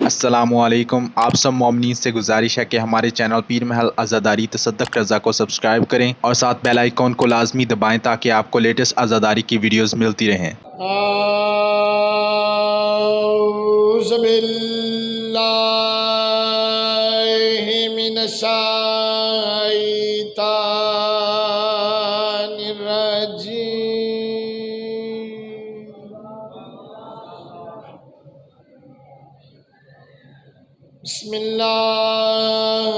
السلام علیکم۔ آپ سب مومنین سے گزارش ہے کہ ہمارے چینل پیر محل عزاداری تصدق رضا کو سبسکرائب کریں اور ساتھ بیل آئیکن کو لازمی دبائیں تاکہ آپ کو لیٹسٹ عزاداری کی ویڈیوز ملتی رہیں۔ اعوذ باللہ من الشیطان الرجیم۔ بسم اللہ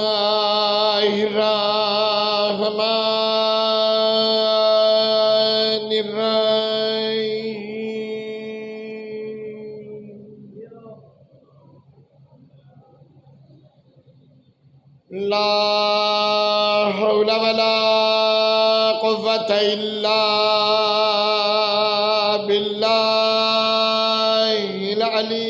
الرحمن الرحیم۔ لا حول ولا قوة الا باللہ العلی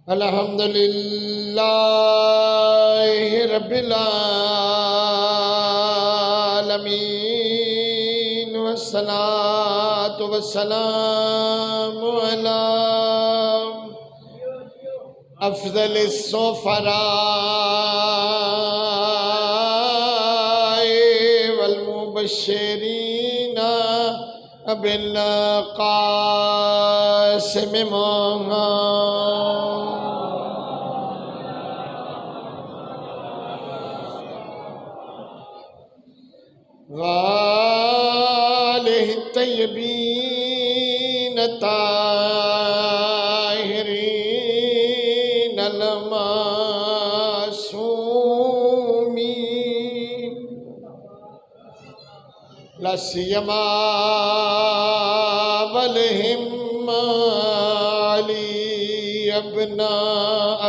الحمدللہ رب العالمین والصلاة والسلام علی افضل السفراء والمبشرین بالقاسم محمد وآلہ الطیبین الطاہرین المعصومین لا سیما ولہم علی ابن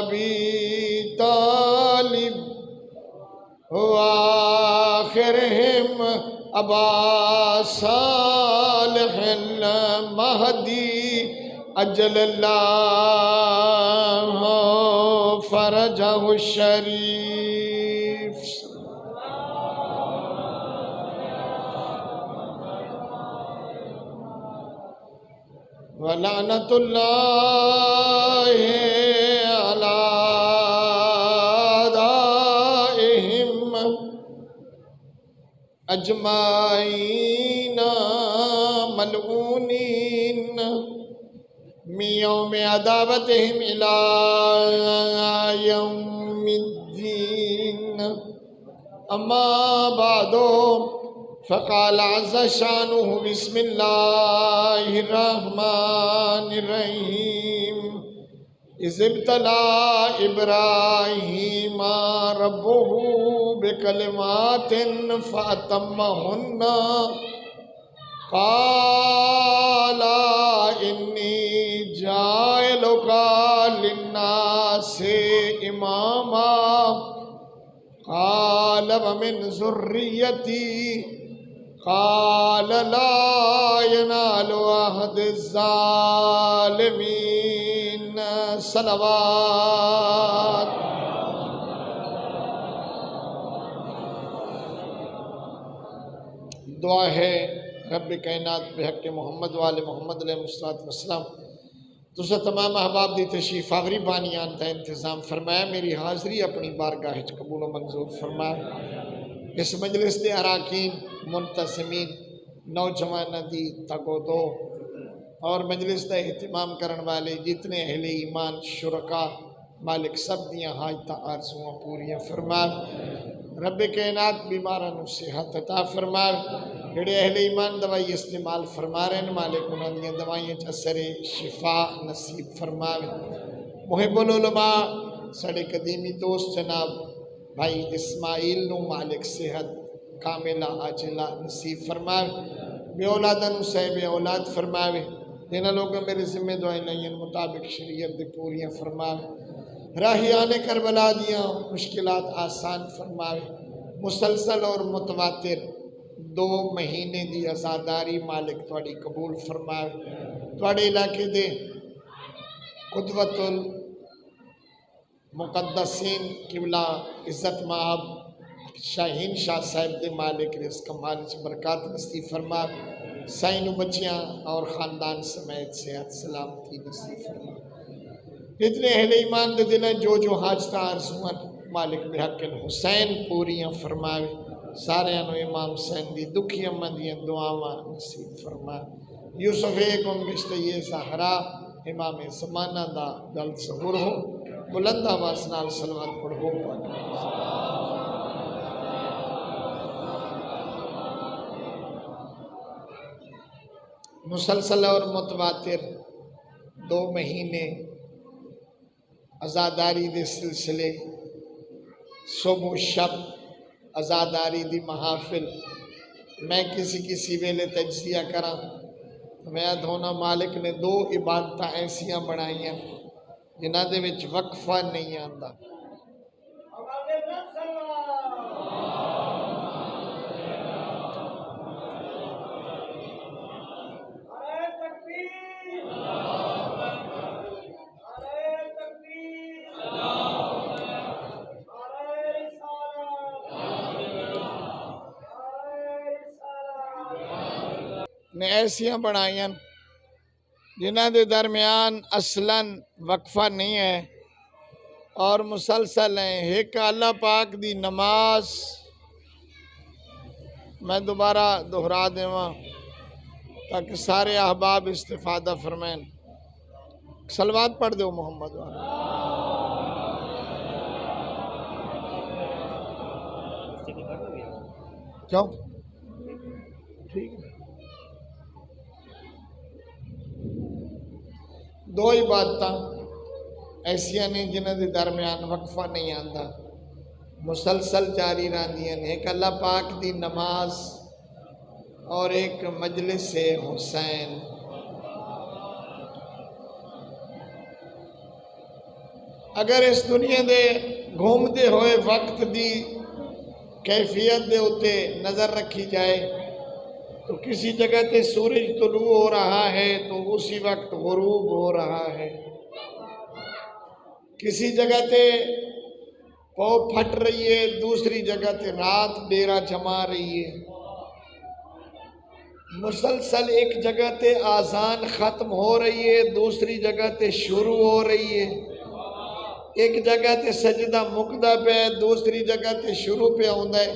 ابی طالب وآخرهم ابا صالح المہدی اجل اللہ فرجہ الشریف۔ ولعنت اللہ علی اجمعین ملعونین من یوم عداوتہم الی یوم الدین۔ اما بعد فقال عز شانہ بسم اللہ الرحمن الرحیم۔ اذ ابتلی ابراہیم ربہ بکلمات فاتمہن قال انی جاعلک للناس اماما قال ومن ذریتی قال لا ینال عہد الظالمین۔ صلوات۔ دعا ہے رب کائنات بحق محمد والے محمد علیہ السلام تسا تمام احباب دی تشریف آوری بانیان تا انتظام فرمایا، میری حاضری اپنی بارگاہ قبول و منظور فرمایا۔ اس مجلس دے اراکین منتظمین نوجوان دی تگودو اور مجلس دا اہتمام کرن والے جتنے اہل ایمان شرکا مالک سب دیاں حاجتاں آرزواں پوریاں فرما۔ رب کائنات بیماران و صحت عطا فرما۔ جڑے اہل ایمان دوائی استعمال فرما رہے ہیں مالک انہاں دیاں دوائیاں اثر شفا نصیب فرما۔ محب العلماء سڑے قدیمی دوست جناب بھائی اسماعیل نو مالک صحت کاملہ عاجلہ نصیب فرما۔ بے اولادہ نو صاحب اولاد فرماوے۔ دینا لوگوں میرے ذمہ دعائیں لائیں مطابق شریعت دے پوریاں فرماوے۔ راہیان کربلا دیاں مشکلات آسان فرماوے۔ مسلسل اور متواتر 2 مہینے دی عزاداری مالک تواڈی قبول فرماوے۔ تواڈے علاقے دے قدوت المقدسین قبلہ عزت مآب شاہین شاہ صاحب دے مالک رزق مال چ برکات نصیب فرما سائیں نو بچیاں اور خاندان سمیت صحت سلامتی نصیب فرما جتنے اہل ایمان دے دلیں جو حاجت آرزوان مالک بحق الحسین پوریاں فرماوے سارے انو امام حسین دی دکھیاں مندیاں دعاواں نصیب فرما یوسف ایکم بشت یہ زہرا امام زمانہ دا جلد ظہور ہو بلند آواز نال صلوات پڑھو پاک مسلسل اور متواتر 2 مہینے عزاداری دے سلسلے صبح و شب عزاداری دی محافل میں کسی ویلے تجزیہ کراں میں دھونا مالک نے 2 عبادتاں ایسیاں بنائیاں جنہاں دے وچ وقفہ نہیں آندا نے ایسیاں بنائیاں جنہاں دے درمیان اصلاً وقفہ نہیں ہے اور مسلسل ہیں ایک اللہ پاک دی نماز میں دوبارہ دہرا دیواں تاکہ سارے احباب استفادہ فرمائیں صلوات پڑھ دو محمد والا کیوں ٹھیک ہے 2 عبادتاں ایسیاں نہیں جنہاں دے درمیان وقفہ نہیں آندا مسلسل جاری رہندیاں ایک اللہ پاک دی نماز اور ایک مجلس حسین اگر اس دنیا دے گھومتے ہوئے وقت دی کیفیت دے اتے نظر رکھی جائے تو کسی جگہ تے سورج طلوع ہو رہا ہے تو اسی وقت غروب ہو رہا ہے کسی جگہ تے پو پھٹ رہی ہے دوسری جگہ تے رات ڈیرا جما رہی ہے مسلسل ایک جگہ تے آذان ختم ہو رہی ہے دوسری جگہ تے شروع ہو رہی ہے ایک جگہ تے سجدہ مقدہ پہ دوسری جگہ تے شروع پہ ہوندہ ہے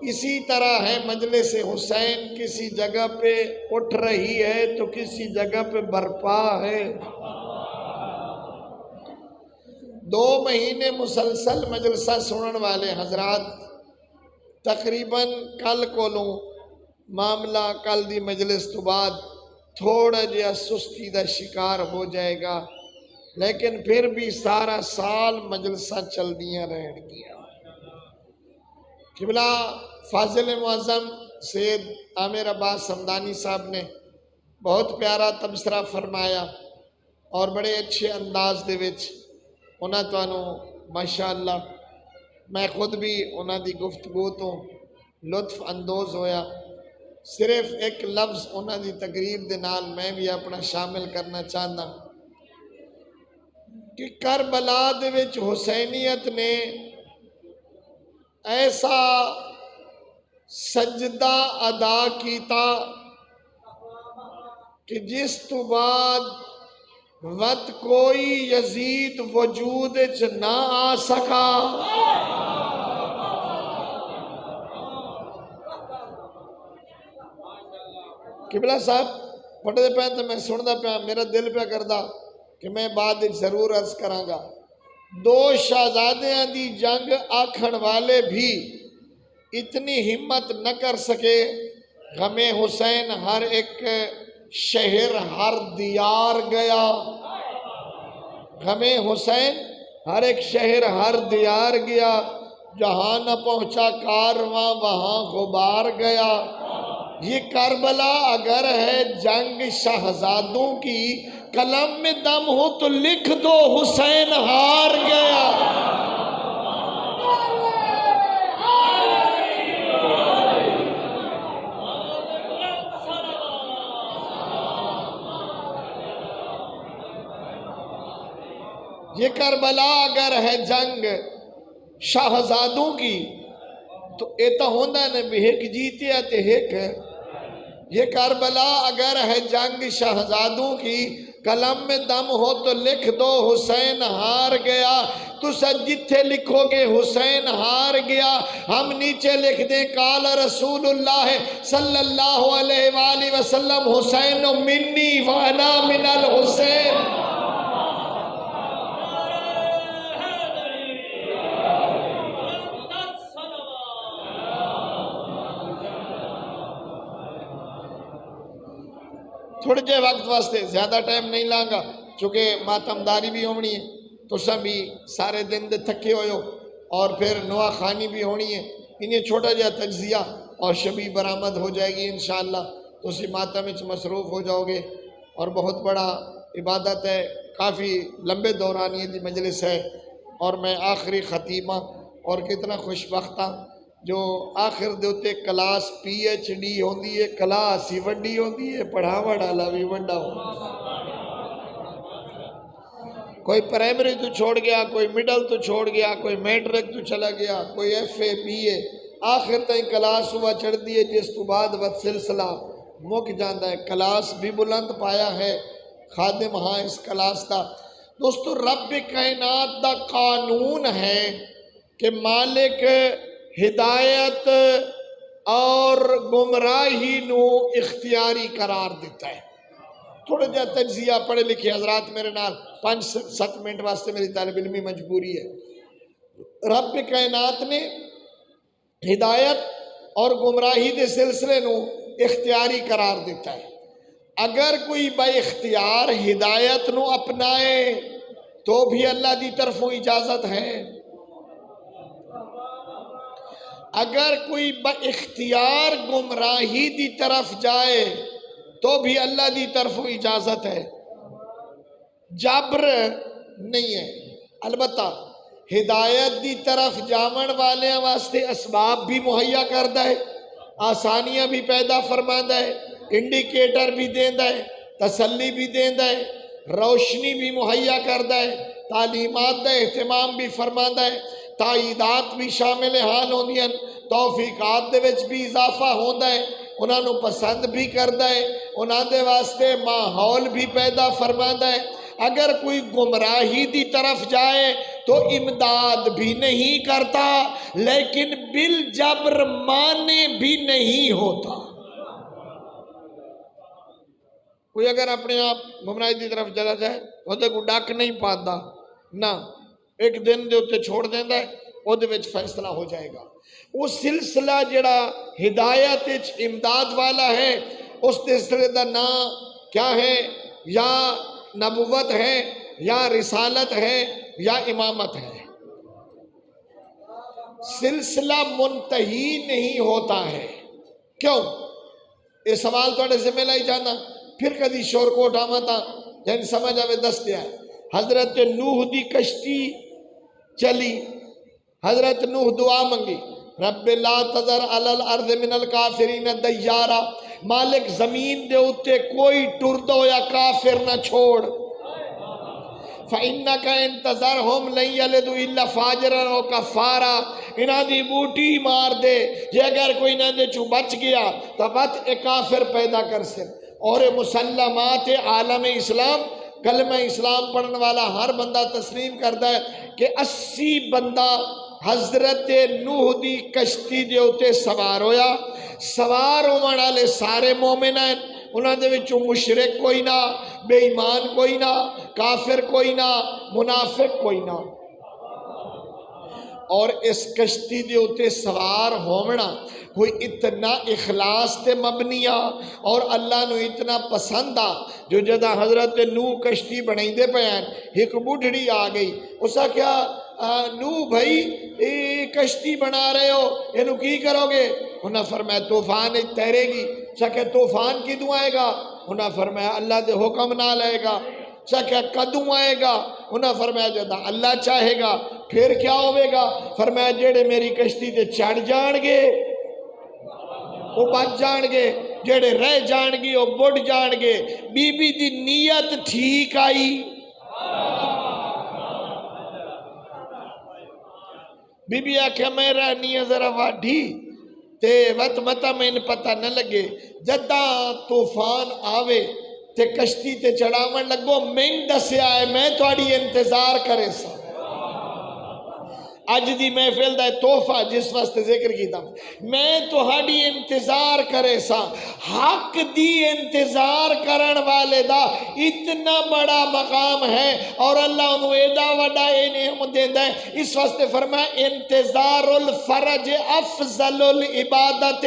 اسی طرح ہے مجلس حسین کسی جگہ پہ اٹھ رہی ہے تو کسی جگہ پہ برپا ہے 2 مہینے مسلسل مجلسہ سنن والے حضرات تقریباً کل کولوں معاملہ کل دی مجلس تو بعد تھوڑا جہا سستی دا شکار ہو جائے گا لیکن پھر بھی سارا سال مجلسہ چل دیاں رہن گیا قبلہ فاضل معظم سید عامر عباس حمدانی صاحب نے بہت پیارا تبصرہ فرمایا اور بڑے اچھے انداز دے وچ انہاں توانوں ماشاءاللہ میں خود بھی انہاں دی گفتگو تو لطف اندوز ہویا صرف ایک لفظ انہاں دی تقریر دے نال میں بھی اپنا شامل کرنا چاہنا کہ کربلا دے وچ حسینیت نے ایسا سجدہ ادا کیتا کہ جس تو بعد وقت کوئی یزید وجود چ نہ آ سکا قبلہ صاحب پڑھتے پہ تو میں سندا پیا میرا دل پہ کردا کہ میں بعد ضرور عرض کراں گا 2 شہزادیاں دی جنگ آکھن والے بھی اتنی ہمت نہ کر سکے غم حسین ہر ایک شہر ہر دیار گیا غم حسین ہر ایک شہر ہر دیار گیا جہاں نہ پہنچا کارواں وہاں غبار گیا یہ کربلا اگر ہے جنگ شہزادوں کی قلم میں دم ہو تو لکھ دو حسین ہار گیا یہ کربلا اگر ہے جنگ شہزادوں کی تو یہ تو ہوتا ہے بھی ایک جیتے ہے تو ایک یہ کربلا اگر ہے جنگ شہزادوں کی قلم میں دم ہو تو لکھ دو حسین ہار گیا تو سب جتھے لکھو گے حسین ہار گیا ہم نیچے لکھ دیں قال رسول اللہ صلی اللہ علیہ وآلہ وسلم حسین منی وانا من الحسین تھوڑے جے وقت واسطے زیادہ ٹائم نہیں لانگا چونکہ ماتمداری بھی ہونی ہے تو سب بھی سارے دن دے تھکے ہوئے ہو اور پھر نوا خانی بھی ہونی ہے انہیں چھوٹا جا تجزیہ اور شبی برآمد ہو جائے گی انشاءاللہ تو اسی ماتم میں مصروف ہو جاؤ گے اور بہت بڑا عبادت ہے کافی لمبے دورانی دی مجلس ہے اور میں آخری ختیمہ اور کتنا خوشبختہ جو آخر دوتے کلاس پی ایچ ڈی ہوندی ہے کلاس ہی وڈی ہوندی ہے پڑھاوا ڈالا بھی وڈا ہوندی کوئی پرائمری تو چھوڑ گیا کوئی مڈل تو چھوڑ گیا کوئی میٹرک تو چلا گیا کوئی ایف اے بی اے آخر تائیں کلاس ہوا چڑھ دیئے جس تو بعد وقت سلسلہ مک جاندہ ہے کلاس بھی بلند پایا ہے خادم ہاں اس کلاس دا دوستو رب کائنات دا قانون ہے کہ مالک ہدایت اور گمراہی نو اختیاری قرار دیتا ہے تھوڑا جا تجزیہ پڑھے لکھے حضرات میرے نال 5-7 منٹ واسطے میری طالب علمی مجبوری ہے رب کائنات نے ہدایت اور گمراہی دے سلسلے نو اختیاری قرار دیتا ہے اگر کوئی با اختیار ہدایت نو اپنائے تو بھی اللہ دی طرفوں اجازت ہے اگر کوئی با اختیار گمراہی دی طرف جائے تو بھی اللہ دی طرف اجازت ہے جبر نہیں ہے البتہ ہدایت دی طرف جامن والے واسطے اسباب بھی مہیا کردہ ہے آسانیاں بھی پیدا فرماندہ ہے انڈیکیٹر بھی دیندہ ہے تسلی بھی دیندہ ہے روشنی بھی مہیا کردہ ہے تعلیمات دا اہتمام بھی فرماندہ ہے تائیدات بھی شامل حال ہوندی ہیں توفیقات دے وچ بھی اضافہ ہوندہ ہے انہاں نو پسند بھی کردہ ہے انہاں دے واسطے ماحول بھی پیدا فرماندہ ہے اگر کوئی گمراہی دی طرف جائے تو امداد بھی نہیں کرتا لیکن بالجبر مانے بھی نہیں ہوتا کوئی اگر اپنے آپ گمراہی دی طرف چلا جائے وہ تو کوئی ڈاک نہیں پاتا نہ ایک دن دے اتے چھوڑ دیندہ ہے وہ دے وچ فیصلہ ہو جائے گا وہ سلسلہ جڑا ہدایت امداد والا ہے اس سلسلے دا نام کیا ہے یا نبوت ہے یا رسالت ہے یا امامت ہے سلسلہ منتہی نہیں ہوتا ہے کیوں یہ سوال توڑے سے میں لائی جانا پھر کدی شور کو اٹھاما تھا جن سمجھ آوے دست ہے حضرت نوح دی کشتی چلی حضرت نوح دعا منگی رب لا تذر علی الارض من الکافرین دیارا مالک زمین دے اتے کوئی ٹردو یا کافر نہ چھوڑ فَإِنَّكَ اِنْتَظَرْهُمْ لَنْ يَلِدُوا إِلَّا فَاجِرًا و کَفَارًا انہاں دی بوٹی مار دے یہ اگر کوئی نہ دے چو بچ گیا تو بات ایک کافر پیدا کر سن اور مسلمات عالم اسلام کلمہ اسلام پڑھنے والا ہر بندہ تسلیم کرتا ہے کہ 80 بندہ حضرت نوح دی کشتی دے ہوتے سوار ہویا سوار ہونے والے سارے مومن ہیں انہاں دے وچوں مشرک کوئی نہ بے ایمان کوئی نہ کافر کوئی نہ منافق کوئی نہ اور اس کشتی دے ہوتے سوار ہومنا کوئی اتنا اخلاص تے مبنیہ اور اللہ نو اتنا پسندہ جو جدہ حضرت نوح کشتی بنائی دے پہن ایک بڑھڑی آ گئی اسا کیا نوح بھائی کشتی بنا رہے ہو انہوں کی کرو گے انہاں فرمایا طوفان تیرے گی کہ طوفان کی دوں آئے گا انہاں فرمایا اللہ دے حکم نہ لائے گا کہ کدوں آئے گا انہاں فرمایا جدہ اللہ چاہے گا پھر کیا ہوئے گا فرمایا جیڑے میری کشتی تے چڑھ جان گے وہ بچ جان گے جیڑے رہ جان گے وہ بڑھ جان گے بی بی دی نیت ٹھیک آئی بی بی آکھیا میں رہنی ہے ذرا واڈھی تے وقت متا میں پتہ نہ لگے جدہ طوفان آوے تے کشتی تے چڑھاون لگو میں دسیا ہے میں تھوڑی انتظار کرے سا اج دی محفل دا تحفہ جس واسطے ذکر کیتا میں تہاڈی انتظار کرے سا حق دی انتظار کرن والے دا اتنا بڑا مقام ہے اور اللہ انہوں ایڈا وڈا نعمت دیندا ہے اس واسطے فرمایا انتظار الفرج افضل العبادت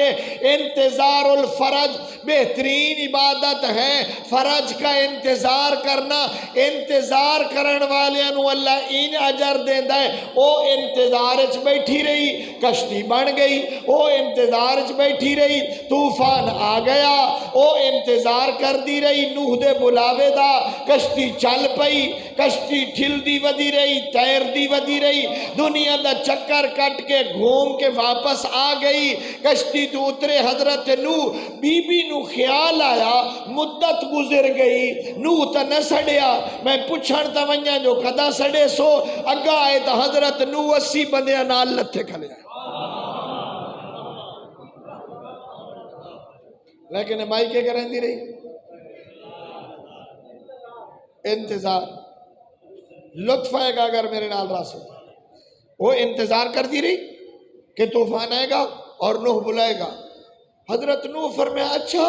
انتظار الفرج بہترین عبادت ہے فرج کا انتظار کرنا انتظار کرن والے انہوں اللہ ان اجر دیندا ہے او انتظار چ بیٹھی رہی کشتی بن گئی او انتظار چ بیٹھی رہی طوفان آ گیا او انتظار کر دی رہی نوح دے بلاوے دا کشتی چل پئی کشتی ٹھل دی ودی رہی تیر دی ودی رہی دنیا دا چکر کٹ کے گھوم کے واپس آ گئی کشتی تو اترے حضرت نوح بی بی نو خیال آیا مدت گزر گئی نوح تا نہ سڑیا میں پوچھن تا ونجا جو کدا سڑے سو اگا آئے تا حضرت نوح 80 بندیاں نال لتھے کھلے آئے لیکن مائی کے کریں دی رہی انتظار لطف آئے گا اگر میرے نال راس ہوتا وہ انتظار کر دی رہی کہ طوفان آئے گا اور نوح بلائے گا حضرت نوح فرمایا اچھا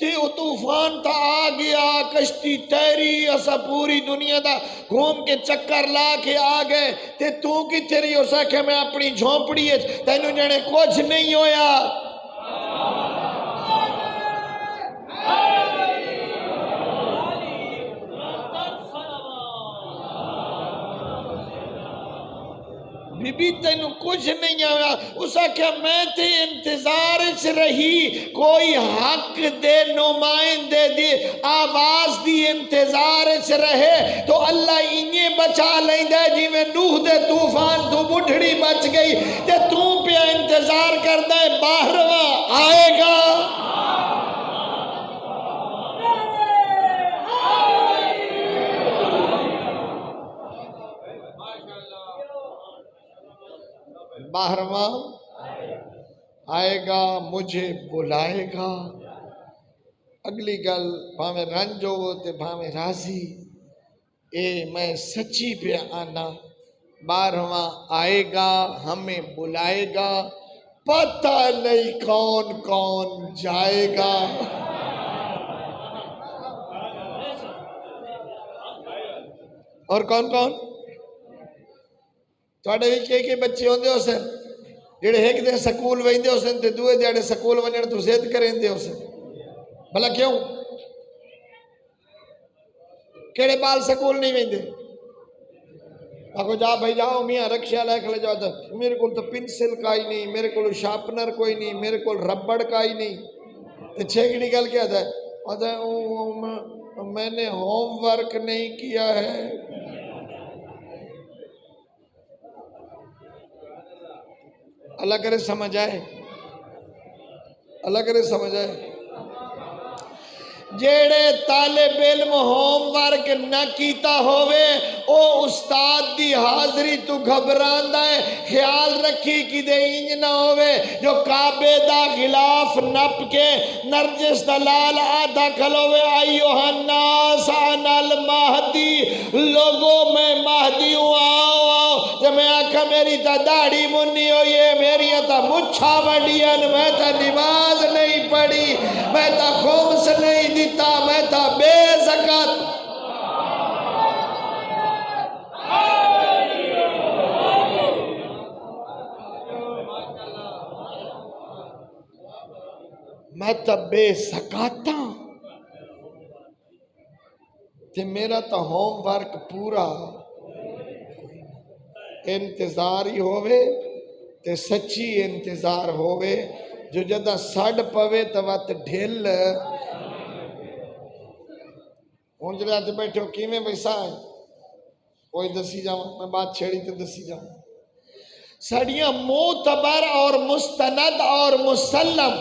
تے وہ طوفان تا آ گیا کشتی تیری اسا پوری دنیا دا گھوم کے چکر لا کے آ گئے تے تو کی تیری ہو سکے میں اپنی جھونپڑی ہے تینوں جانے کچھ نہیں ہویا بی بی تینوں کچھ نہیں آیا اسا کیا میں تے انتظار چ رہی کوئی حق دے نمائندے دی آواز دی انتظار چ رہے تو اللہ انہیں بچا لیں دے جی میں نوح دے طوفان تو بڑھڑی بچ گئی تے تو پہ انتظار کر دے باہرواں آئے گا باہرواں آئے گا مجھے بلائے گا اگلی گل بھاویں رنج ہو تے بھاویں راضی اے میں سچی پہ آنا باہرواں آئے گا ہمیں بلائے گا پتہ نہیں کون کون جائے گا اور کون کون تھوڑے کے بچے ہوندے ہو سن جڑے ایک دن سکول ویندے ہو سن تے دوے دیہڑے سکول ونجن تو ضد کریندے ہو سن بھلا کیوں کیڑے بال سکول نہیں ویندے آگو جا بھائی جاؤ میاں رکشہ لے کھلے جاؤ میرے کول تو پنسل کا ہی نہیں میرے کول شارپنر کوئی نہیں میرے کول ربڑ کا ہی نہیں تے چھیکڑی گل کیا تھا میں نے ہوم ورک نہیں کیا ہے اللہ کرے سمجھ آئے اللہ کرے سمجھ آئے جیڑے طالب علم ہوم ورک نہ کیتا ہوئے او استاد دی حاضری تو گھبراندا ہے خیال رکھی کی دے انج نہ ہوئے جو کعبے دا غلاف نپ کے نرجس دلال آدھا کھلوے ایوہ الناس انا المہدی لوگوں میں مہدی ہوں آؤ جب میں آکھا میری تا داڑھی منی ہوئی ہے میری تا مچھا وڈیاں میں تا نماز نہیں پڑھی میں تا خمس نہیں دیتا میں تا بے زکاة میں تا بے زکاة تے میرا تا ہوم ورک پورا انتظار ہی ہوئے تے سچی انتظار ہوئے جو جدہ سڑ پوے تو وقت ڈھل ہونجلے آتے بیٹھے ہو کیمیں ویسا ہے کوئی دسی جاؤں میں بات چھیڑی تے دسی جاؤں سڑیاں معتبر اور مستند اور مسلم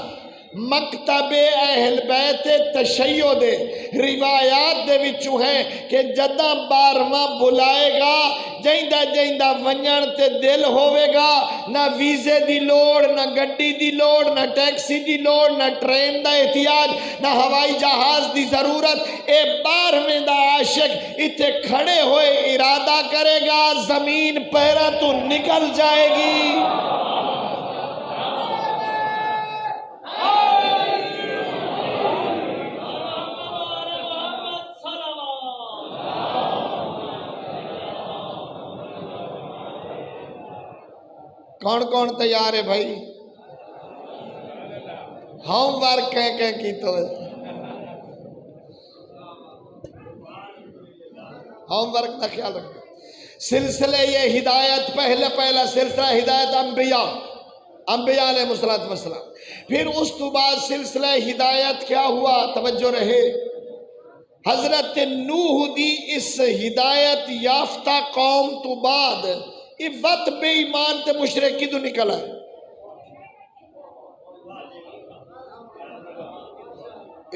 مکتب اہل بیت تشیع دے روایات دے وچوں ہے کہ جداں 12واں بلائے گا جیندہ جیندہ ونجن تے دل ہوئے گا، نہ ویزے دی لوڑ، نہ گڈی دی لوڑ، نہ ٹیکسی دی لوڑ، نہ ٹرین دا احتیاج، نہ ہوائی جہاز دی ضرورت۔ اے 12ویں دا عاشق اتھے کھڑے ہوئے ارادہ کرے گا، زمین پیرا تو نکل جائے گی۔ کون کون تیار ہے بھائی؟ ہوم ورک کہیں کی تو ہوم ورک کا خیال رکھو۔ سلسلہ یہ ہدایت، پہلا سلسلہ ہدایت انبیاء علیہ السلام۔ پھر اس تو بعد سلسلہ ہدایت کیا ہوا؟ توجہ رہے، حضرت نوح دی اس ہدایت یافتہ قوم تو بعد وقت بے ایمان تے مشرکی تو نکل آئے۔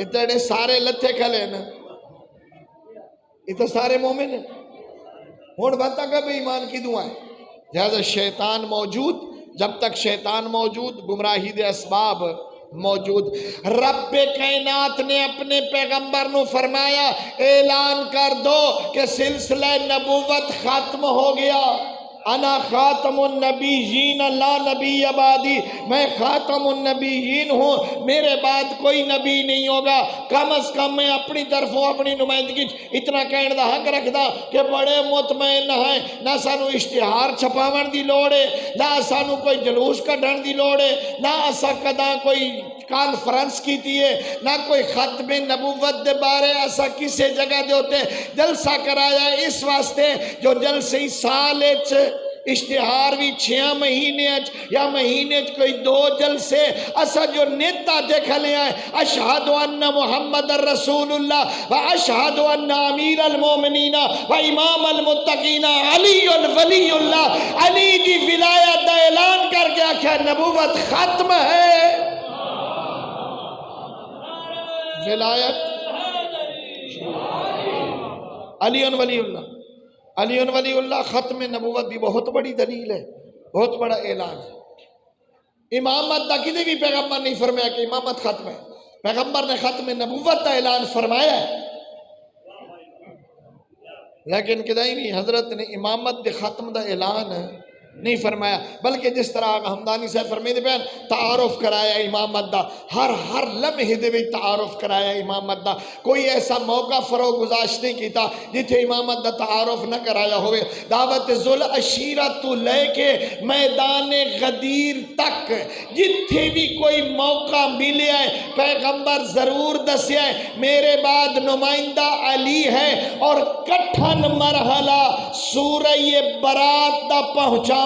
اتنے سارے لتھے کھلے نا، اتنے سارے مومن ہیں، ہون بتا کہ بے ایمان کی دعائیں۔ لہذا شیطان موجود، جب تک شیطان موجود گمراہی دے اسباب موجود۔ رب کائنات نے اپنے پیغمبر نو فرمایا اعلان کر دو کہ سلسلہ نبوت ختم ہو گیا۔ انا خاتم النبیین لا نبی بعدی، میں خاتم النبیین ہوں، میرے بعد کوئی نبی نہیں ہوگا۔ کم از کم میں اپنی طرفوں اپنی نمائندگی اتنا کہنے دا حق رکھ دا کہ بڑے مطمئن ہیں، نہ سانو اشتہار چھپاون دی لوڑ ہے، نہ سانو کوئی جلوس کڈھن دی لوڑ ہے، نہ اسا کدا کوئی کانفرنس کی تیئے، نہ کوئی ختم نبوت دے بارے اسا کسے جگہ دے ہوتے جلسہ کرایا۔ اس واسطے جو جلسے سال اشتہار بھی 6 مہینے یا مہینے کوئی 2 جلسے اسا جو نیتا دیکھ لیا ہے، اشہد ان محمد رسول اللہ و اشہد ان امیر المومنین و امام المتقین علی ولی اللہ، علی دی ولایت دا اعلان کر کے آکھا نبوت ختم ہے۔ ولایت علی ولی اللہ، علی ولی اللہ ختم نبوت بھی بہت بڑی دلیل ہے، بہت بڑا اعلان ہے۔ امامت دا کدے بھی پیغمبر نہیں فرمایا کہ امامت ختم ہے، پیغمبر نے ختم نبوت دا اعلان فرمایا ہے، لیکن کدے نہیں حضرت نے امامت دے ختم دا اعلان نہیں فرمایا، بلکہ جس طرح آقا حمدانی صاحب فرمیدے بیان تعارف کرایا امامت دا، ہر لمحے دے بھی تعارف کرایا امامت دا، کوئی ایسا موقع فروغ گزاشت نہیں کیتا جتھے امامت دا تعارف نہ کرایا ہوئے۔ دعوت ذل عشیرت تو لے کے میدان غدیر تک جتھے بھی کوئی موقع ملے ہے پیغمبر ضرور دسیا ہے میرے بعد نمائندہ علی ہے، اور کٹھن مرحلہ سورہ برات دا پہنچا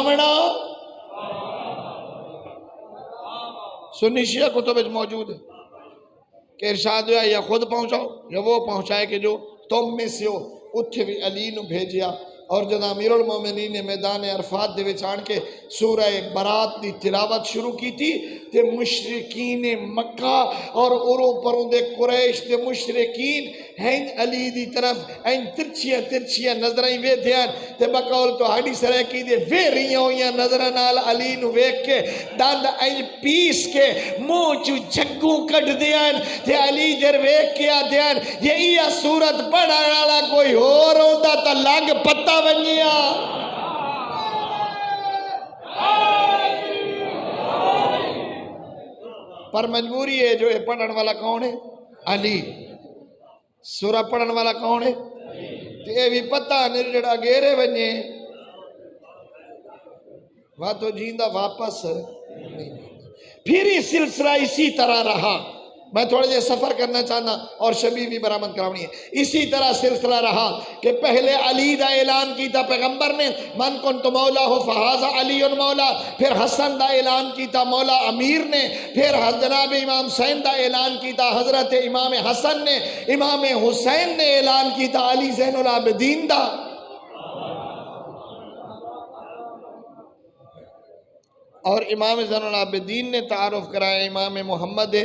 سنی شیعہ کتب موجود ہے کہ ارشاد ہوا یا خود پہنچاؤ یا وہ پہنچائے کہ جو تم میں سے ہو۔ اتھے بھی علی نو بھیجیا، اور جب امیر المومنین نے میدان عرفات دے وچ آن کے سورہ برات دی تلاوت شروع کی تھی تے مشرکین مکہ اور اروں پروں دے قریش تے مشرکین ہیں علی دی طرف ہیں ترچیاں نظریں وے دھیان تے بقول تو ہاڑی سرائکی دے وے رہیاں ہویاں نظرہ نال علی نو ویک کے داند این پیس کے موچو جھگوں کٹ دیان تے علی جر ویک کے آ دیان یہ صورت پڑھا رہا کوئی ہو روندہ تا لگ پتہ بنیا۔ پر مجبوری ہے جو پڑھن والا کون ہے؟ علی۔ سورہ پڑھن والا کون ہے؟ یہ بھی پتہ نہیں جڑا گیرے بنیے وہ تو جیندہ واپس نہیں۔ پھر یہ سلسلہ اسی طرح رہا، میں تھوڑے جے سفر کرنا چاہنا اور شبیہ بھی برآمد کراؤنی ہے۔ اسی طرح سلسلہ رہا کہ پہلے علی دا اعلان کیتا پیغمبر نے من کنت مولا ہو فہذا علی مولا، پھر حسن دا اعلان کیتا مولا امیر نے، پھر جناب امام حسین دا اعلان کیتا حضرت امام حسن نے، امام حسین نے اعلان کیتا علی زین العابدین دا۔ اور امام زین العابدین نے تعارف کرایا امام محمد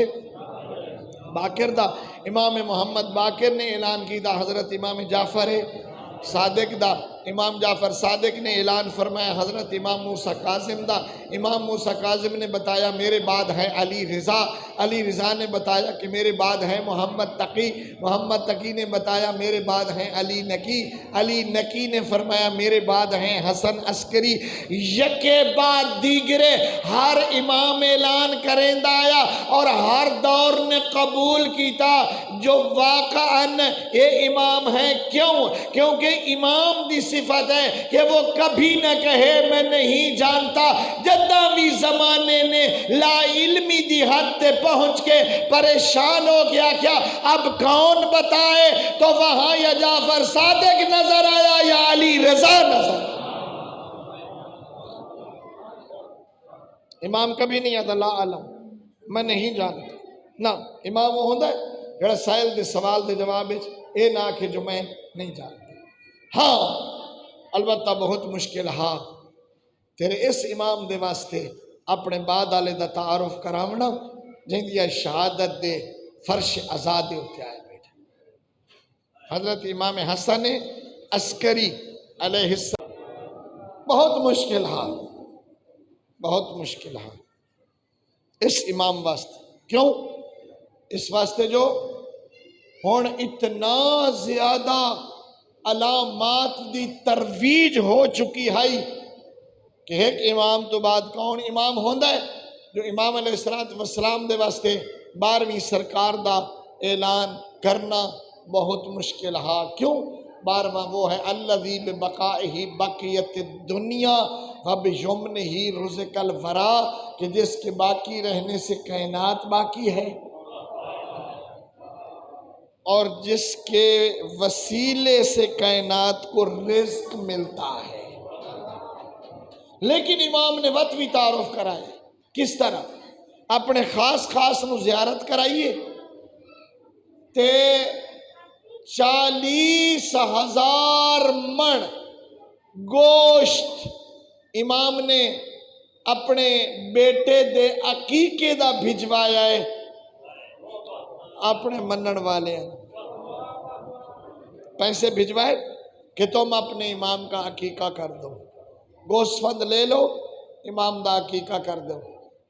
باقر دا. امام محمد باقر نے اعلان کی دا حضرت امام جعفر صادق دا. امام جعفر صادق نے اعلان فرمایا حضرت امام موسیٰ کاظم دا. امام موسیٰ کاظم نے بتایا میرے بعد ہے علی رضا. علی رضا نے بتایا کہ میرے بعد ہے محمد تقی. محمد تقی نے بتایا میرے بعد ہیں علی نقی. علی نقی نے فرمایا میرے بعد ہیں حسن عسکری. یکے بعد دیگرے ہر امام اعلان کریں آیا اور ہر دور نے قبول کیتا جو واقعاً یہ امام ہیں. کیوں؟ کیونکہ امام دی صفت ہے کہ وہ کبھی نہ کہے میں نہیں جانتا. جدہ بھی زمانے نے لا علمی دی حد تے پہنچ کے پریشان ہو گیا کیا اب کون بتائے تو وہاں یا جعفر صادق نظر آیا یا علی رضا نظر آیا. امام کبھی نہیں آتا لا علم میں نہیں جانتا نہ. امام وہ ہوتا ہے جڑا سائل دے سوال دے جواب اے نہ کہ جو میں نہیں جانتا. ہاں البتہ بہت مشکل ہاں تیرے اس امام دے واسطے اپنے بعد آلے دا تعارف کراونا جن دیا شہادت دے فرش آزادے ہوتے آئے بیٹھے. حضرت امام حسن عسکری علیہ السلام بہت مشکل ہاں بہت مشکل ہاں اس امام واسطے. کیوں؟ اس واسطے جو ہون اتنا زیادہ علامات دی ترویج ہو چکی ہے کہ ایک امام تو بعد کون امام ہوندہ ہے جو امام علیہ السلام دے واسطے 12ویں سرکار دا اعلان کرنا بہت مشکل ہا. کیوں؟ 12واں وہ ہے الذی ببقائہ بقیت الدنیا وبیمنہ رزق الورا کہ جس کے باقی رہنے سے کائنات باقی ہے اور جس کے وسیلے سے کائنات کو رزق ملتا ہے. لیکن امام نے وقت بھی تعارف کرایا. کس طرح؟ اپنے خاص نو زیارت کرائیے تے 40,000 من گوشت امام نے اپنے بیٹے دے عقیقے دا بھجوایا ہے اپنے منن والے ہیں. پیسے بھجوائے کہ تم اپنے امام کا عقیقہ کر دو. گوشت فند لے لو امام دا عقیقہ کر دو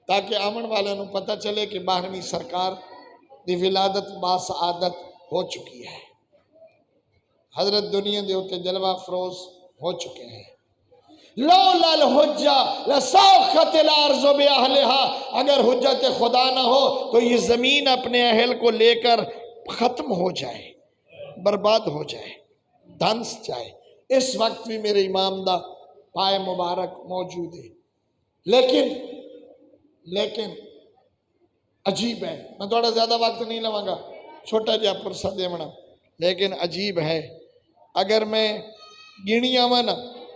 تاکہ آمن والے نو پتہ چلے کہ 12ویں سرکار دی ولادت باسعادت ہو چکی ہے. حضرت دنیا دے ہوتے جلوہ افروز ہو چکے ہیں. لولا الحجہ لساخت الارض باہلہا اگر حجت خدا نہ ہو تو یہ زمین اپنے اہل کو لے کر ختم ہو جائے برباد ہو جائے دھنس جائے. اس وقت بھی میرے امام دا پائے مبارک موجود ہے. لیکن عجیب ہے. میں تھوڑا زیادہ وقت نہیں لواں گا چھوٹا جہا پرسہ دیونا. لیکن عجیب ہے اگر میں گنیاں نا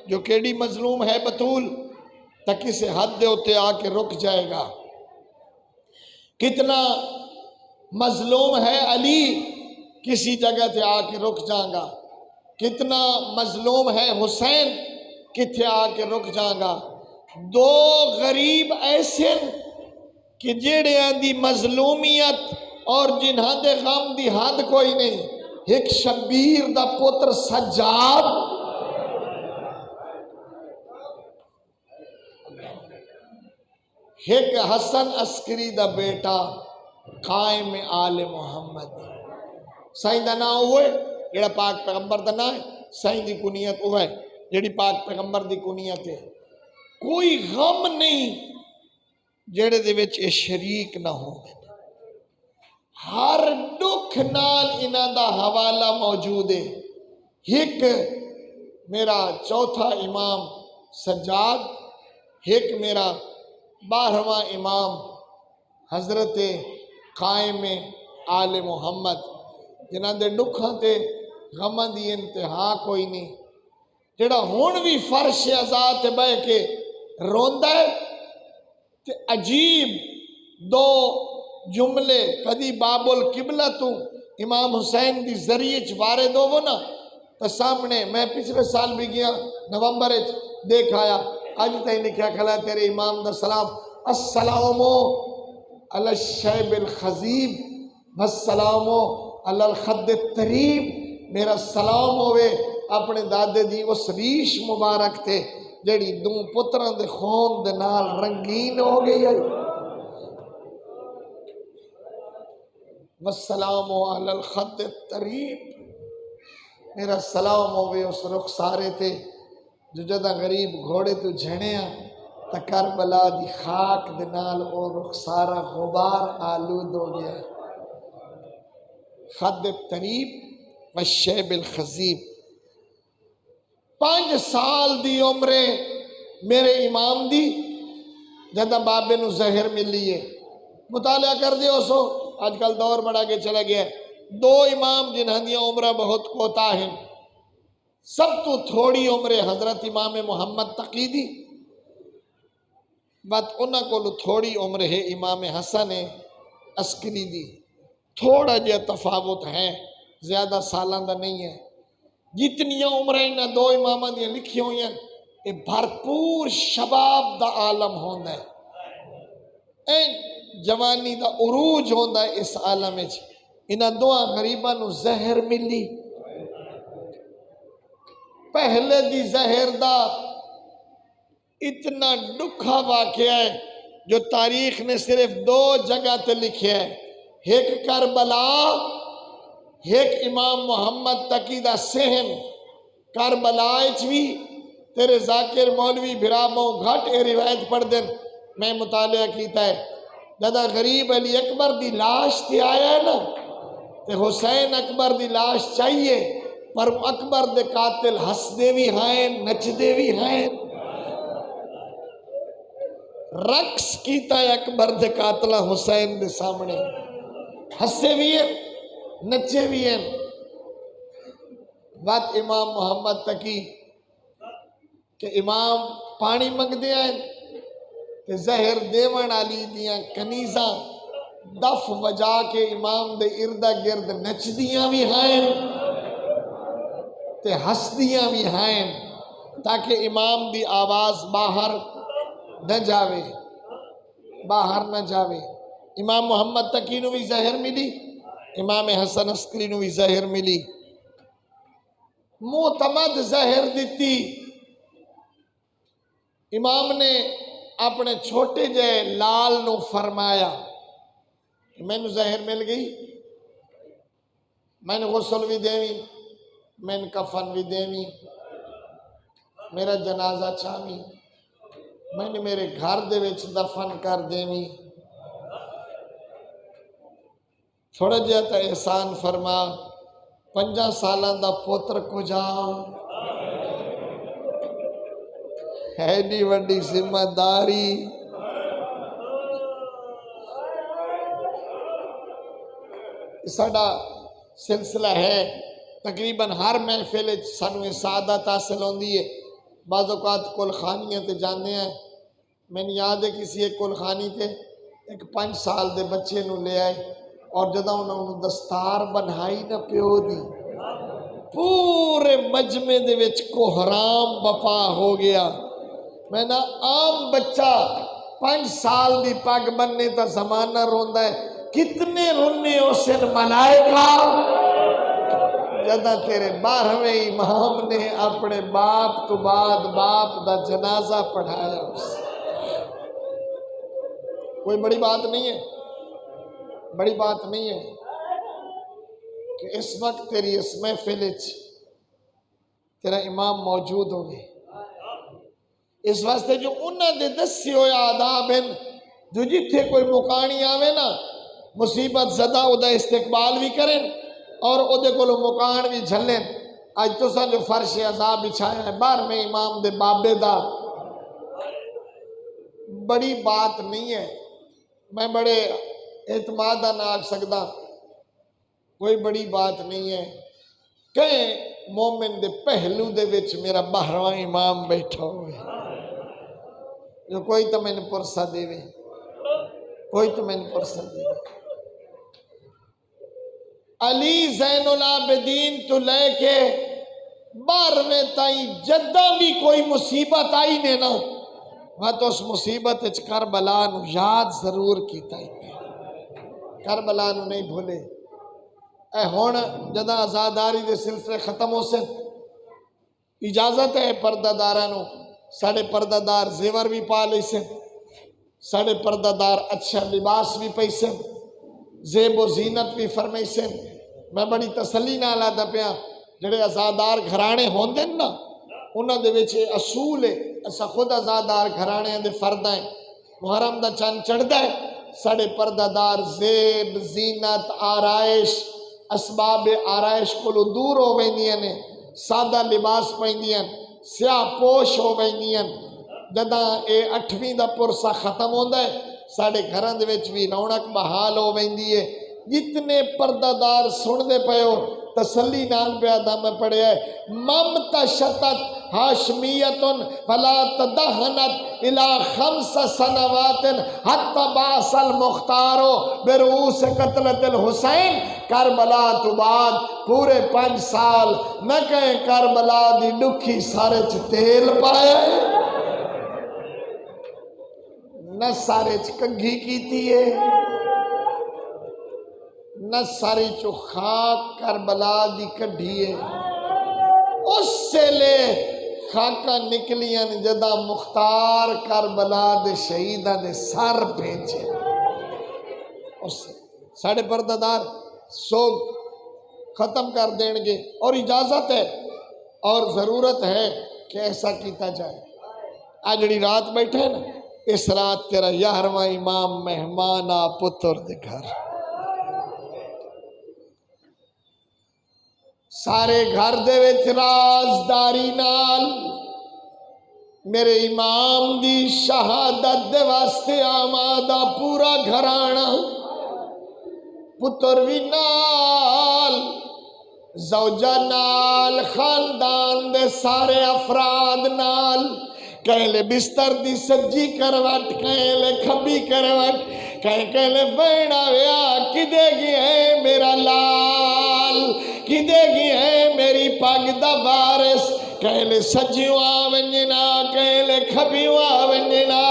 جو کیڑی مظلوم ہے بطول تک اسے حد دے ہوتے آ کے رک جائے گا. کتنا مظلوم ہے علی کسی جگہ تے آ کے رک جائیں گا. کتنا مظلوم ہے حسین کتھے آ کے رک جائیں گا. دو غریب ایسے کہ جیڑیاں دی مظلومیت اور جنہاں دے غم دی حد کوئی نہیں. ایک شبیر دا پتر سجاد ایک حسن عسکری دا بیٹا قائم آل محمد. سائیں دا نام ہوئے جیڑا پاک پیغمبر دا نام ہے سائیں دی کنیت ہوئے جیڑی پاک پیغمبر دی کنیت ہے. کوئی غم نہیں جیڑے دے وچ اے شریک نہ ہو. ہر دکھ نال انہ دا حوالہ موجود ہے. ایک میرا چوتھا امام سجاد ایک میرا 12واں امام حضرت قائم آل محمد جنہاں دے دکھاں تے غماں دی انتہا کوئی نہیں. جڑا ہون بھی فرش ازاد تے بہ کے روندا ہے تے عجیب دو جملے کدی باب القبلہ تو امام حسین دی ذریعے وارد ہو وہ نا تو سامنے میں پچھلے سال بھی گیا نومبر دیکھ آیا اج تھی لکھیا کھلا تیرے امام دا سلام السلام علی الشیب الخضیب والسلام علی الخد الطریب، میرا سلام ہوئے اپنے دادے دی اس ریش مبارک تے جڑی دوں پتران دے خون دے نال رنگین ہو گئی ہے، والسلام علی الخد الطریب، میرا سلام ہوئے اس رخسارے تے جو جدہ غریب گھوڑے تو جھڑیاں تا کربلا دی خاک دے نال او رخسارا غبار آلود ہو گیا، خد الطریب والشیب الخضیب۔ 5 سال دی عمرے میرے امام دی جدہ بابے نو زہر ملی ہے، مطالعہ کر دیو سو، آج کل دور بڑھا کے چلا گیا ہے۔ 2 امام جنہاں دی عمرہ بہت کوتا ہیں، سب تو تھوڑی عمرے حضرت امام محمد تقی دی، بات انہاں کو تھوڑی عمر ہے امام حسن عسکری دی، تھوڑا جا تفاوت ہے، زیادہ سالاں دا نہیں ہے۔ جتنی عمریں انہاں 2 اماماں دی لکھی ہوئی ہیں یہ بھرپور شباب دا عالم ہوندا ہے، جوانی دا عروج ہوندا ہے اس عالم وچ۔ انہاں 2 غریباں نو زہر ملی، پہلے دی زہر دا اتنا ڈکھا واقعہ ہے جو تاریخ نے صرف 2 جگہ تے لکھے ہے، ایک کربلا، ایک امام محمد تقی دا سہن کربلا بھی تیرے ذاکر مولوی بھراموں گھٹ اے روایت پڑھ دیں، میں مطالعہ کیتا ہے، جدہ غریب علی اکبر دی لاش تے آیا ہے نا تے حسین اکبر دی لاش چاہیے، پر اکبر دے قاتل ہس دے بھی ہیں نچ دے بھی ہیں، رقص کیتا ہے اکبر دے قاتلہ حسین دے سامنے، ہسے بھی ہیں نچے بھی ہیں۔ بات امام محمد تقی کہ امام پانی منگ دیا ہے کہ زہر دیوان علی دیاں کنیزاں دف وجا کے امام دے اردہ گرد نچ دیاں بھی ہیں تے ہس دیاں بھی ہیں تاکہ امام دی آواز باہر نہ جاوے، باہر نہ جاوے۔ امام محمد تقی نو بھی زہر ملی، امام حسن عسکری نو بھی زہر ملی، معتمد زہر دیتی۔ امام نے اپنے چھوٹے جے لال نو فرمایا میں نو زہر مل گئی، میں نے غسل بھی دیوی، میں نے کفن بھی دیوی، میرا جنازہ چاہوی، میں نے میرے گھر دے وچ دفن کر دیوی، تھوڑا جہا تا احسان فرما 5 سالاں دا پوتر کو جا ایڈی وڈی ذمہ داری، ساڈا سلسلہ ہے تقریباً ہر محفل سانو سعادت حاصل ہوندی ہے، بعض اوقات کل خانیاں تے جانے ہیں، میں نے یاد ہے کسی ایک کل خانی تے ایک 5 سال دے بچے نو لے آئے اور جدہ انہوں نے دستار بنائی نہ پیو دی، پورے مجمع دے وچ کوہرام بپا ہو گیا۔ میں نا عام بچہ 5 سال دی پگ بننے تا زمانہ روندا ہے، کتنے رونے اسن ملائکہ جدہ تیرے 12ویں امام نے اپنے باپ تو بعد باپ دا جنازہ پڑھایا اس۔ کوئی بڑی بات نہیں ہے، بڑی بات نہیں ہے کہ اس وقت تیری اس محفل وچ تیرا امام موجود ہوگی، اس واسطے جو انہاں دے دسے ہوئے آداب ہیں، جو جتھے کوئی مکانی آوے نا مصیبت زدہ او دا استقبال بھی کریں اور او دے کولو مکان بھی جھلیں۔ آج تو سا جو فرش عذاب بچھایا ہے 12ویں امام دے بابے دا، بڑی بات نہیں ہے، میں بڑے اعتمادہ نہ آکھ سکتا، کوئی بڑی بات نہیں ہے، کہیں مومن دے پہلو دے وچ میرا 12واں امام بیٹھا ہوئے جو کوئی تو میں نے پرسہ دے وے، کوئی تو میں نے پرسہ دے وے۔ علی زین العابدین تو لے کے 12ویں تائیں جدہ بھی کوئی مصیبت آئی نے نا میں تو اس مصیبت وچ کربلا نو یاد ضرور کیتا ہی کربلا نو نہیں بھولے اے ہون جدہ آزاداری دے سلسلے ختم ہو سن اجازت ہے پردہ دارانو ساڑے پردہ دار زیور بھی پا لے سن ساڑے پردہ دار اچھا لباس بھی پئی سن زیب و زینت بھی فرمائی سن میں بڑی تسلی نہ لاتا پیا جڑے آزادار گھرانے ہوندے نا انہاں دے وچ اصول ہے اسا خود آزادار گھرانے دے فرد ہیں محرم دا چند چڑھدا ہے ساڑے پردہ دار زیب زینت آرائش اسباب آرائش کو دور ہو ویندیاں نے سادہ لباس پہندیاں سیاہ پوش ہو ویندیاں جداں اے 8ویں دا پرسہ ختم ہوندا ہے ساڑے گھراں دے وچ بھی رونق بحال ہو ویندی ہے جتنے پردہ دار سن دے پئے ہو تسلی نال پیادا میں پڑھے ہے ممتشتت ہاشمیتن فلا تدہنت الى 5 سنوات حتی باس المختارو برؤوس قتلت الحسین کربلا تو بعد پورے 5 سال نہ کہیں کربلا دی ڈکھی سارے چ تیل پایا ہے نہ سارے چ کنگھی کیتی ہے نہ ساری چو خاک کربلا دی کڈھیے اس سے لے خاکہ نکلیاں جدا مختار کربلا دے شہیدہ دے سر بھیجے اس سے ساڑھے پردہ دار سوگ ختم کر دیں گے اور اجازت ہے اور ضرورت ہے کہ ایسا کیتا جائے آجڑی رات بیٹھے نا اس رات تیرا 11واں امام مہمانہ پتر دے گھر سارے گھر دے وچ رازداری نال میرے امام دی شہادت دے واسطے آمادہ پورا گھرانا پتر بھی نال زوجہ نال خاندان دے سارے افراد نال کہلے بستر دی سجی کروٹ کہلے کھبی کروٹ کہلے بینا ویا کدے گی ہے میرا لال کدے گی ہے میری پاگ دا وارث کہلے سجیوں آونجنا کہلے کھبیوں آونجنا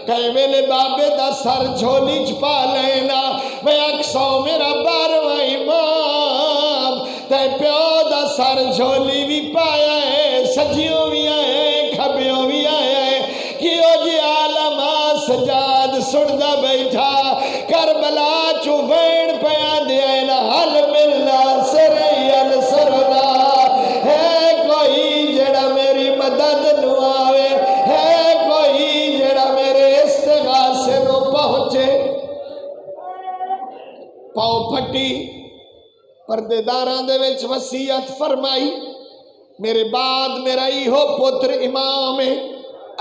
کہلے بابے دا سر جھولی چھپا لینا میں اکسو میرا 12واں امام تے پیو دا سر جھولی بھی پایا ہے سجیوں بھی آئے کھبیوں بھی آئے کیوں جی عالم سجاد سڑدہ بیٹھا کربلا چو وین پیا دیا نا حل ملنا سریل سرنا ہے کوئی جڑا میری مدد نو آوے ہے کوئی جڑا میرے استغاثے نو پہنچے پاؤ پھٹی پردے داراں دے وچ وصیت فرمائی میرے بعد میرا ایہو پتر امام ہے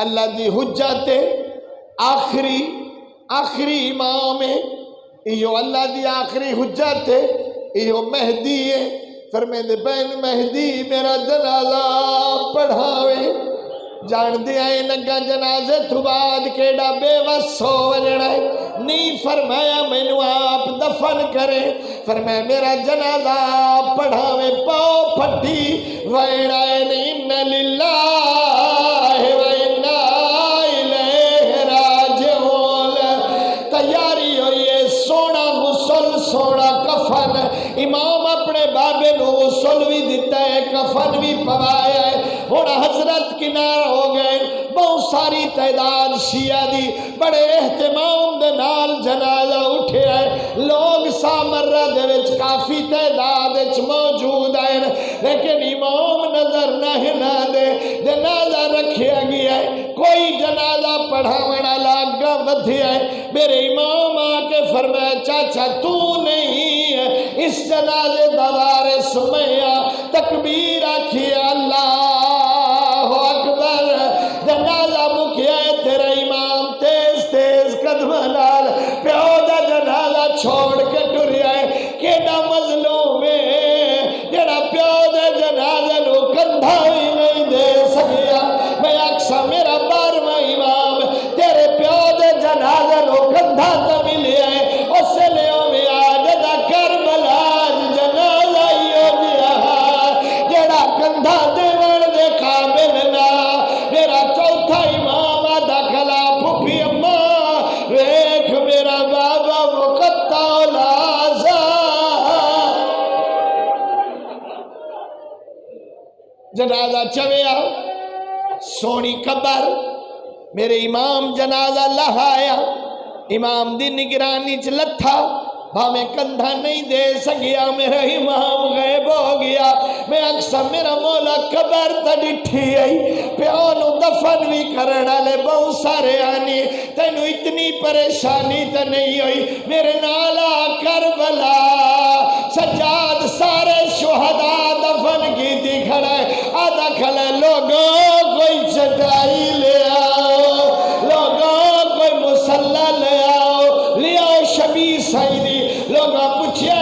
اللہ دی حجت آخری امام ہے ایہو اللہ دی آخری حجت ہے ایہو مہدی ہے فرمیندے بین مہدی میرا جنازہ پڑھاوے جان دیا ہے نگا جنازے تو بعد کیڑا بے وس ہو وجڑا ہے نہیں فرمایا مینو آپ دفن کرے فرمایا میرا جنازہ پڑھاوے پاؤ پھٹی ویڑا ہے اِنَّ لِلَّهِ وَإِنَّا إِلَيْهِ رَاجِعُونَ تیاری ہوئی ہے سونا غسل سونا کفن امام اپنے بابے نو غسل بھی دیتا ہے کفن بھی پوایا ہے ہونا حضرت کنار ہو گئے بہت ساری تعداد شیعہ دی بڑے اہتمام دے نال جنازہ اٹھے ہے لوگ سامرہ دے وچ کافی تعداد وچ موجود ہیں لیکن امام نظر نہ دے جنازہ رکھیا گیا ہے کوئی جنازہ پڑھاونا لاگا ودھیا ہے میرے امام آکے فرمایا چاچا تو نہیں ہے اس جنازے دوارث میں تکبیر آکھی اللہ اکبر جنازہ مکیا ہے تیرا امام تیز تیز قدم نال پیو دا جنازہ چھوڑ کے ٹریا ہے کیڑا مظلوم ہے جڑا پیو دے جنازہ نو کندھا ہی نہیں دے سکیا میں اکسا میرا 12واں امام تیرے پیو دے جنازہ نو کندھا تا ملیا ہے اس لیے میں آج دا کربلا جنازہ ہی ہو گیا جڑا کندھا جنازہ چویا سونی قبر میرے امام جنازہ لہایا امام دی نگرانی چ لتھا بھاویں کندھا نہیں دے سکیا میرا امام غیب ہو گیا میں اکثر میرا مولا قبر تا ڈٹھی آئی پیونو دفن بھی کرنا لے بہت سارے آنی تینو اتنی پریشانی تا نہیں ہوئی میرے نالا کربلا سجاد سارے شہداء دفن کی تھی کھڑے آدھا کھڑے لوگوں کوئی چٹائی لے آؤ لوگوں کوئی مسلح لے آؤ لے آؤ شبی سیدی لوگوں پوچھے